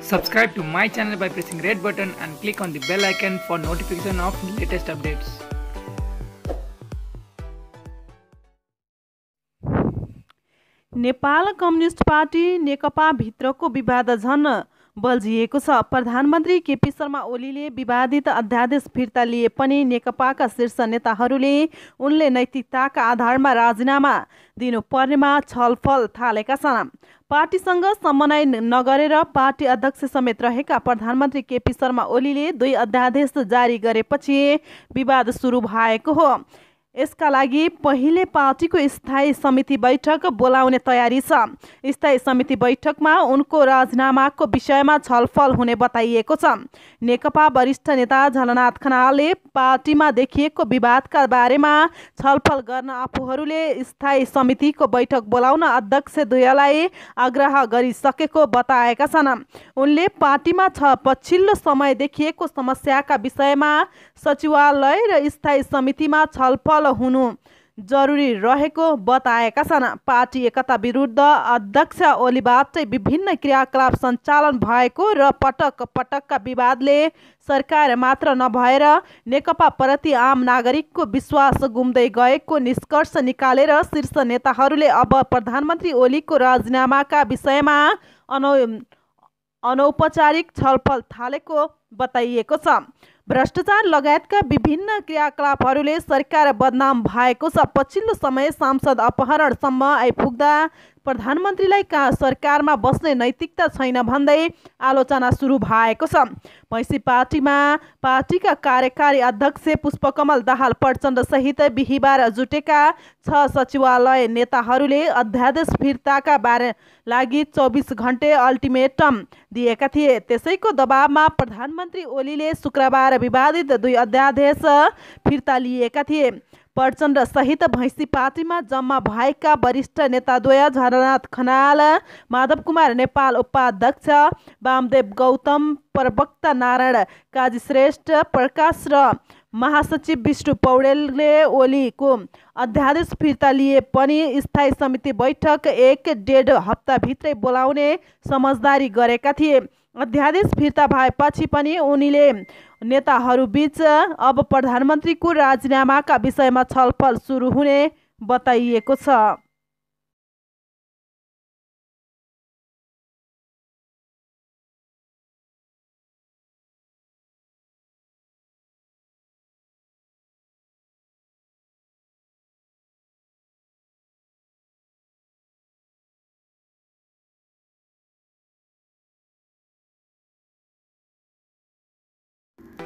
Subscribe to my channel by pressing red button and click on the bell icon for notification of latest updates. Nepal communist party Nekapa भित्रको विवाद झन् बल्झिएको छ। प्रधानमन्त्री केपी शर्मा ओलीले विवादित अध्यादेश फिर्ता लिए पनि नेकपाका शीर्ष नेताहरूले उनले नैतिकताका आधारमा राजीनामा दिनुपर्नेमा छलफल थालेका छन्। पार्टीसँग समन्वय नगरेर पार्टी अध्यक्ष समेत रहेका प्रधानमन्त्री केपी शर्मा ओलीले 2 अध्यादेश जारी गरेपछि विवाद सुरु भएको हो। यसका लागि पहिले पार्टीको स्थायी समिति बैठक बोलाउने तयारी छ। स्थायी समिति बैठकमा उनको राजीनामाको विषयमा छलफल हुने बताइएको छ। नेकपा वरिष्ठ नेता झलनाथ खनालले पार्टीमा देखिएको विवादका बारेमा छलफल गर्न आफूहरूले स्थायी समितिको बैठक बोलाउन अध्यक्ष द्वयलाई आग्रह गरिसकेको बताएका छन्। उनले पार्टीमा पछिल्लो समय देखिएको समस्याका विषयमा सचिवालय र स्थायी समितिमा छलफल हुनु जरुरी रहेको बताएका छन्। पार्टी एकता विरुद्ध अध्यक्ष ओलीबाटै विभिन्न क्रियाकलाप सञ्चालन भएको र पटक पटकका विवादले सरकार मात्र नभएर नेकपा प्रति आम नागरिकको विश्वास गुम्दै गएको निष्कर्ष निकालेर शीर्ष नेताहरूले अब प्रधानमन्त्री ओलीको राजीनामाका विषयमा अनौपचारिक छलफल थालेको बताइएको छ। भ्रष्टाचार लगायतका विभिन्न क्रियाकलापहरूले सरकार बदनाम भएको छ। पछिल्लो समय सांसद अपहरणसम्म आइपुग्दा प्रधानमन्त्रीलाई सरकारमा बस्ने नैतिकता छैन भन्दै आलोचना सुरु भएको छ। मैसी पार्टीमा पार्टीका कार्यकारी अध्यक्ष पुष्पकमल दाहाल प्रचण्ड सहित बिहिबार जुटेका 6 सचिवालय नेताहरूले अध्यादेश फिर्ताका लागि 24 घण्टे अल्टिमेटम दिएका थिए। त्यसैको दबावमा प्रधानमन्त्री ओलीले शुक्रबार विवादित 2 अध्यादेश फिर्ता लिएका थिए। प्रचण्ड सहित भैँसी पार्टीमा जम्मा भएका वरिष्ठ नेताद्वय झलनाथ खनाल, माधव कुमार नेपाल उपाध्यक्ष, वामदेव गौतम, प्रवक्ता नारायण काजीश्रेष्ठ प्रकाश र महासचिव विष्णु पौडेलले ओलीको अध्यादेश फिर्ता लिए पनि स्थायी समिति बैठक 1-1.5 हप्ताभित्रै बोलाउने समझदारी गरेका थिए। अध्यादेश फिर्ता भएपछि पनि उनीले नेताहरूबीच अब प्रधानमन्त्रीको राजीनामाका विषयमा छलफल सुरु हुने बताइएको छ।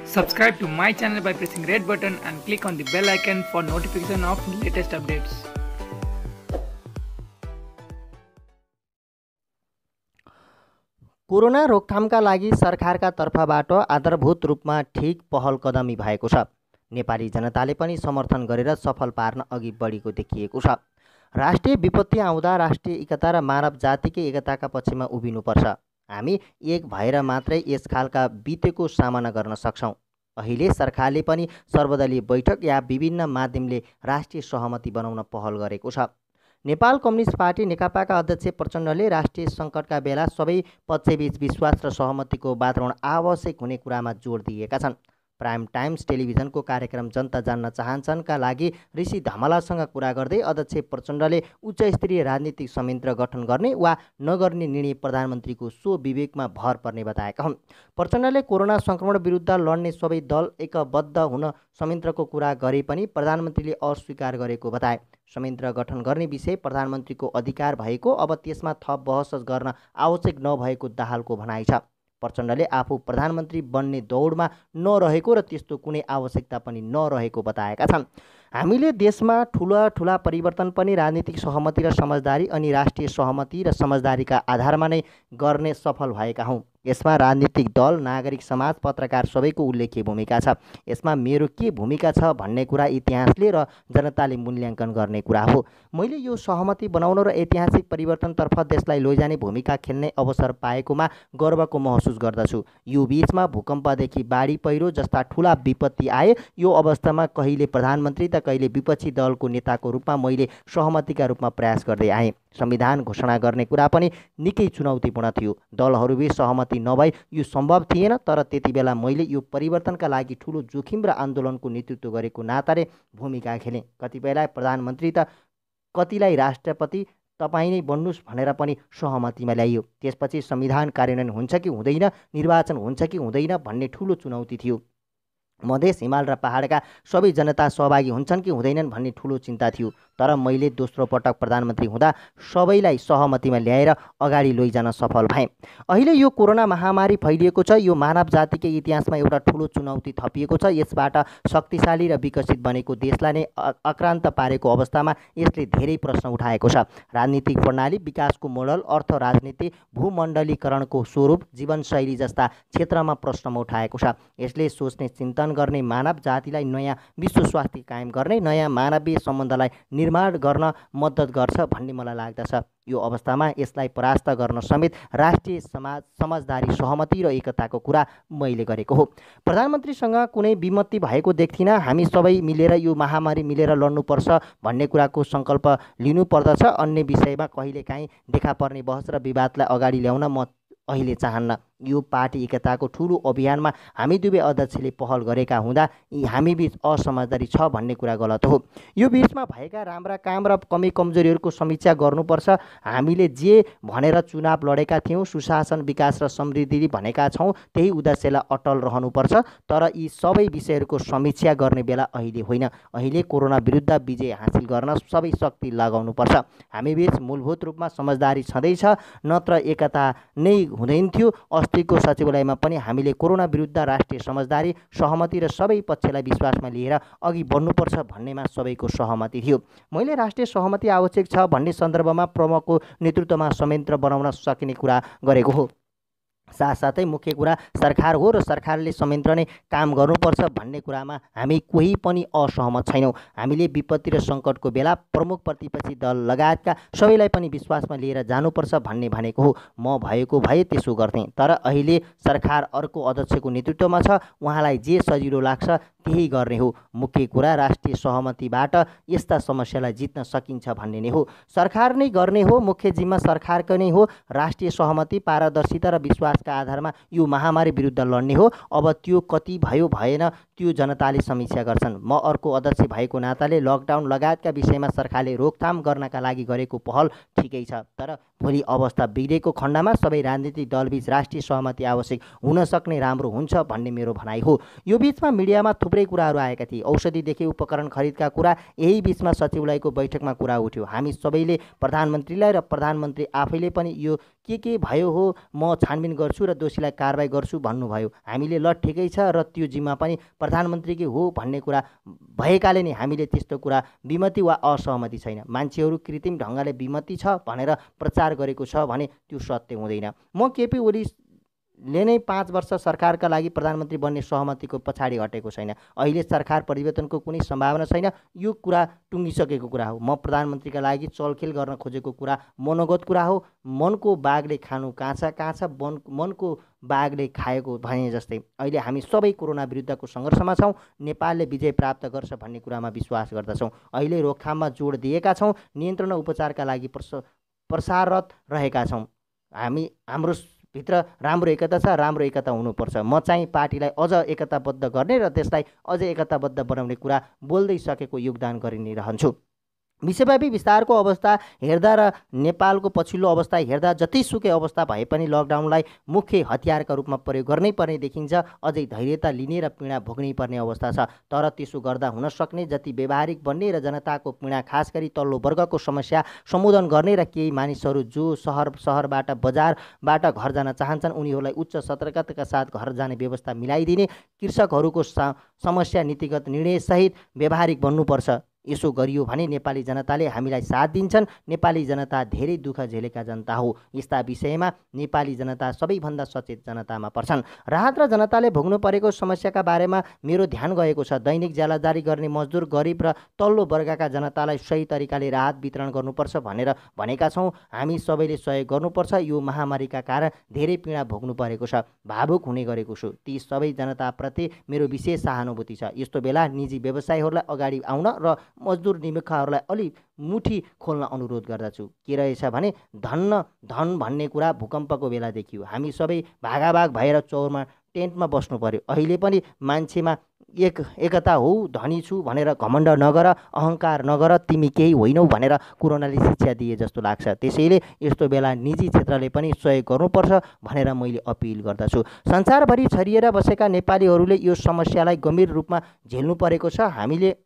Subscribe to my channel by pressing red button and click on the bell icon for notification of latest updates. Corona रोकथामका लागि सरकारका तर्फबाट आधारभूत रूपमा ठिक पहल कदमी भएको छ। नेपाली जनताले पनि समर्थन गरेर सफल पार्न अघि बढेको देखिएको छ। राष्ट्रिय विपत्ति आउँदा राष्ट्रिय एकता र मानव जातिकै एकताका पक्षमा उभिनुपर्छ। हामी एक भएर मात्रै यस खालका बितेको सामना गर्न सक्छौँ। अहिले सरकारले पनि सर्वदलीय बैठक या विभिन्न माध्यमले राष्ट्रिय सहमति बनाउन पहल गरेको छ। नेपाल कम्युनिस्ट पार्टी नेकपाका अध्यक्ष प्रचण्डले राष्ट्रिय सङ्कटका बेला सबै पक्षबीच विश्वास र सहमतिको वातावरण आवश्यक हुने कुरामा जोड दिएका छन्। प्राइम टाइम्स टेलिभिजनको कार्यक्रम जनता जान्न चाहन्छन्का लागि ऋषि धमलासँग कुरा गर्दै अध्यक्ष प्रचण्डले उच्च स्तरीय राजनीतिक संयन्त्र गठन गर्ने वा नगर्ने निर्णय प्रधानमन्त्रीको सो विवेकमा भर पर्ने बताएका हुन्। प्रचण्डले कोरोना सङ्क्रमण विरुद्ध लड्ने सबै दल एकबद्ध हुन संयन्त्रको कुरा गरे पनि प्रधानमन्त्रीले अस्वीकार गरेको बताए। संयन्त्र गठन गर्ने विषय प्रधानमन्त्रीको अधिकार भएको, अब त्यसमा थप बहस गर्न आवश्यक नभएको दाहालको भनाइ छ। प्रचण्डले आफू प्रधानमन्त्री बन्ने दौडमा नरहेको र त्यस्तो कुनै आवश्यकता पनि नरहेको बताएका छन्। हामीले देशमा ठुला परिवर्तन पनि राजनीतिक सहमति र समझदारी अनि राष्ट्रिय सहमति र समझदारीका आधारमा नै गर्ने सफल भएका हौँ। यसमा राजनीतिक दल, नागरिक समाज, पत्रकार सबैको उल्लेख्य भूमिका छ। यसमा मेरो के भूमिका छ भन्ने कुरा इतिहासले र जनताले मूल्याङ्कन गर्ने कुरा हो। मैले यो सहमति बनाउन र ऐतिहासिक परिवर्तनतर्फ देशलाई लैजाने भूमिका खेल्ने अवसर पाएकोमा गर्वको महसुस गर्दछु। यो बीचमा भूकम्पदेखि बाढी पहिरो जस्ता ठुला विपत्ति आए। यो अवस्थामा कहिले प्रधानमन्त्री त कहिले विपक्षी दलको नेताको रूपमा मैले सहमतिका रूपमा प्रयास गर्दै आएँ। संविधान घोषणा गर्ने कुरा पनि निकै चुनौतीपूर्ण थियो। दलहरूबीच सहमति नभई यो सम्भव थिएन। तर त्यति बेला मैले यो परिवर्तनका लागि ठुलो जोखिम र आन्दोलनको नेतृत्व गरेको नाताले भूमिका खेलेँ। कतिपयलाई प्रधानमन्त्री त कतिलाई राष्ट्रपति तपाईँ नै बन्नुहोस् भनेर पनि सहमतिमा ल्याइयो। त्यसपछि संविधान कार्यान्वयन हुन्छ कि हुँदैन, निर्वाचन हुन्छ कि हुँदैन भन्ने ठुलो चुनौती थियो। मधेस, हिमाल र पहाडका सबै जनता सहभागी हुन्छन् कि हुँदैनन् भन्ने ठुलो चिन्ता थियो। तर मैले दोस्रो पटक प्रधानमन्त्री हुँदा सबैलाई सहमतिमा ल्याएर अगाडि लैजान सफल भएँ। अहिले यो कोरोना महामारी फैलिएको छ। यो मानव जातिकै इतिहासमा एउटा ठुलो चुनौती थपिएको छ। यसबाट शक्तिशाली र विकसित बनेको देशलाई नै आक्रान्त पारेको अवस्थामा यसले धेरै प्रश्न उठाएको छ। राजनीतिक प्रणाली, विकासको मोडल, अर्थ राजनीति, भूमण्डलीकरणको स्वरूप, जीवनशैली जस्ता क्षेत्रमा प्रश्नमा उठाएको छ। यसले सोच्ने, चिन्तन गर्ने, मानव जातिलाई नयाँ विश्व स्वास्थ्य कायम गर्ने, नयाँ मानवीय सम्बन्धलाई निर्माण गर्न मद्दत गर्छ भन्ने मलाई लाग्दछ। यो अवस्थामा यसलाई परास्त गर्न समेत राष्ट्रिय समझदारी, सहमति र एकताको कुरा मैले गरेको हो। प्रधानमन्त्रीसँग कुनै विमति भएको देख्दिनँ। हामी सबै मिलेर यो महामारी मिलेर लड्नुपर्छ भन्ने कुराको सङ्कल्प लिनुपर्दछ। अन्य विषयमा कहिलेकाहीँ देखा पर्ने बहस र विवादलाई अगाडि ल्याउन म अहिले चाहन्न। यो पार्टी एकताको ठुलो अभियानमा हामी दुवै अध्यक्षले पहल गरेका हुँदा हामीबीच असमझदारी छ भन्ने कुरा गलत हो। यो बिचमा भएका राम्रा काम र कमी कमजोरीहरूको समीक्षा गर्नुपर्छ। हामीले जे भनेर चुनाव लडेका थियौँ, सुशासन, विकास र समृद्धि भनेका छौँ, त्यही उद्देश्यलाई अटल रहनुपर्छ। तर यी सबै विषयहरूको समीक्षा गर्ने बेला अहिले होइन। अहिले कोरोना विरुद्ध विजय हासिल गर्न सबै शक्ति लगाउनुपर्छ। हामीबीच मूलभूत रूपमा समझदारी छँदैछ, नत्र एकता नै हुँदैन थियो। अस्तिको सचिवालयमा पनि हामीले कोरोना विरुद्ध राष्ट्रिय समझदारी, सहमति र सबै पक्षलाई विश्वासमा लिएर अघि बढ्नुपर्छ भन्नेमा सबैको सहमति थियो। मैले राष्ट्रिय सहमति आवश्यक छ भन्ने सन्दर्भमा प्रमुखको नेतृत्वमा संयन्त्र बनाउन सकिने कुरा गरेको हो। साथसाथै मुख्य कुरा सरकार हो र सरकारले संयन्त्र नै काम गर्नुपर्छ भन्ने कुरामा हामी कोही पनि असहमत छैनौँ। हामीले विपत्ति र सङ्कटको बेला प्रमुख प्रतिपक्षी दल लगायतका सबैलाई पनि विश्वासमा लिएर जानुपर्छ भन्ने भनेको हो। म भएको भए त्यसो गर्थेँ। तर अहिले सरकार अर्को अध्यक्षको नेतृत्वमा छ। उहाँलाई जे सजिलो लाग्छ त्यही गर्ने हो। मुख्य कुरा राष्ट्रिय सहमतिबाट यस्ता समस्यालाई जित्न सकिन्छ भन्ने नै हो। सरकार नै गर्ने हो। मुख्य जिम्मा सरकारको नै हो। राष्ट्रिय सहमति, पारदर्शिता र विश्वासका आधारमा यो महामारी विरुद्ध लड्ने हो। अब त्यो कति भयो भएन त्यो जनताले समीक्षा गर्छन्। म अर्को अध्यक्ष भएको नाताले लकडाउन लगायतका विषयमा सरकारले रोकथाम गर्नका लागि गरेको पहल ठिकै छ। तर भोलि अवस्था बिग्रेको खण्डमा सबै राजनीतिक दलबीच राष्ट्रिय सहमति आवश्यक हुन सक्ने राम्रो हुन्छ भन्ने मेरो भनाइ हो। यो बिचमा मिडियामा थुप्रै कुराहरू आएका थिए। औषधिदेखि उपकरण खरिदका कुरा। यही बिचमा सचिवालयको बैठकमा कुरा उठ्यो। हामी सबैले प्रधानमन्त्रीलाई र प्रधानमन्त्री आफैले पनि यो के भयो हो म छानबिन गर्छु र दोषीलाई कारबाही गर्छु भन्नुभयो। हामीले ल ठिकै छ र त्यो जिम्मा पनि प्रधानमन्त्रीकै हो भन्ने कुरा भएकाले नै हामीले त्यस्तो कुरा विमति वा असहमति छैन। मान्छेहरू कृत्रिम ढङ्गले विमति छ भनेर प्रचार गरेको छ भने त्यो सत्य हुँदैन। म केपी ओलीले नै 5 वर्ष सरकारका लागि प्रधानमन्त्री बन्ने सहमतिको पछाडि हटेको छैन। अहिले सरकार परिवर्तनको कुनै सम्भावना छैन। यो कुरा टुङ्गिसकेको कुरा हो। म प्रधानमन्त्रीका लागि चलखेल गर्न खोजेको कुरा मनोगत कुरा हो। मनको बाघले खानु काँचा काँचा, मनको बाघले खाएको भने जस्तै अहिले हामी सबै कोरोना विरुद्धको सङ्घर्षमा छौँ। नेपालले विजय प्राप्त गर्छ भन्ने कुरामा विश्वास गर्दछौँ। अहिले रोकथाममा जोड दिएका छौँ। नियन्त्रण र उपचारका लागि प्रसाररत रहेका छौँ। हाम्रो भित्र राम्रो एकता छ। राम्रो एकता हुनुपर्छ। म चाहिँ पार्टीलाई अझ एकताबद्ध गर्ने र त्यसलाई अझ एकताबद्ध बनाउने कुरा बोल्दै सकेको योगदान गरि नै रहन्छु। विश्वव्यापी विस्तारको अवस्था हेर्दा र नेपालको पछिल्लो अवस्था हेर्दा जतिसुकै अवस्था भए पनि लकडाउनलाई मुख्य हतियारका रूपमा प्रयोग गर्नै पर्ने देखिन्छ। अझै धैर्यता लिने र पीडा भोग्नै पर्ने अवस्था छ। तर त्यसो गर्दा हुन सक्ने जति व्यवहारिक बन्ने र जनताको पीडा खास गरी तल्लो वर्गको समस्या सम्बोधन गर्ने र केही मानिसहरू जो सहरबाट बजारबाट घर जान चाहन्छन् उनीहरूलाई उच्च सतर्कताका साथ घर जाने व्यवस्था मिलाइदिने, कृषकहरूको समस्या नीतिगत निर्णयसहित व्यवहारिक बन्नुपर्छ। यसो गरियो भने नेपाली जनताले हामीलाई साथ दिन्छन्। नेपाली जनता धेरै दुःख झेलेका जनता हो। यस्ता विषयमा नेपाली जनता सबैभन्दा सचेत जनतामा पर्छन्। राहत र जनताले भोग्नु परेको समस्याका बारेमा मेरो ध्यान गएको छ। दैनिक ज्यालाजारी गर्ने मजदुर, गरिब र तल्लो वर्गका जनतालाई सही तरिकाले राहत वितरण गर्नुपर्छ भनेर भनेका छौँ। हामी सबैले सहयोग गर्नुपर्छ। यो महामारीका कारण धेरै पीडा भोग्नु परेको छ। भावुक हुने गरेको छु। ती सबै जनताप्रति मेरो विशेष सहानुभूति छ। यस्तो बेला निजी व्यवसायीहरूलाई अगाडि आउन र मजदुर निमुखाहरूलाई अलि मुठी खोल्न अनुरोध गर्दछु। के रहेछ भने धन भन्ने कुरा भूकम्पको बेला देखियो। हामी सबै भागाभाग भएर चौरमा टेन्टमा बस्नु पर्यो। अहिले पनि मान्छेमा एकता हो, धनी छु भनेर घमण्ड नगर, अहङ्कार नगर, तिमी केही होइनौ भनेर कोरोनाले शिक्षा दिए जस्तो लाग्छ। त्यसैले यस्तो बेला निजी क्षेत्रले पनि सहयोग गर्नुपर्छ भनेर मैले अपिल गर्दछु। संसारभरि छरिएर बसेका नेपालीहरूले यो समस्यालाई गम्भीर रूपमा झेल्नु परेको छ। हामीले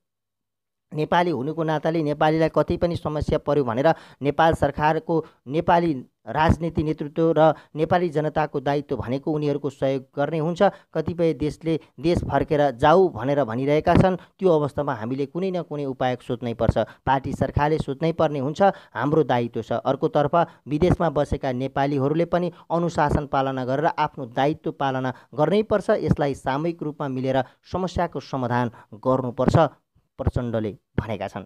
नेपाली हुनुको नाताले नेपालीलाई कतै पनि समस्या पर्यो भनेर नेपाल सरकारको, नेपाली राजनीति नेतृत्व र नेपाली जनताको दायित्व भनेको उनीहरूको सहयोग गर्ने हुन्छ। कतिपय देशले देश फर्केर जाऊ भनेर भनिरहेका छन्। त्यो अवस्थामा हामीले कुनै न कुनै उपाय सोच्नै पर्छ। पार्टी सरकारले सोच्नै पर्ने हुन्छ, हाम्रो दायित्व छ। अर्कोतर्फ विदेशमा बसेका नेपालीहरूले पनि अनुशासन पालना गरेर आफ्नो दायित्व पालना गर्नैपर्छ। यसलाई सामूहिक रूपमा मिलेर समस्याको समाधान गर्नुपर्छ प्रचण्डले भनेका छन्।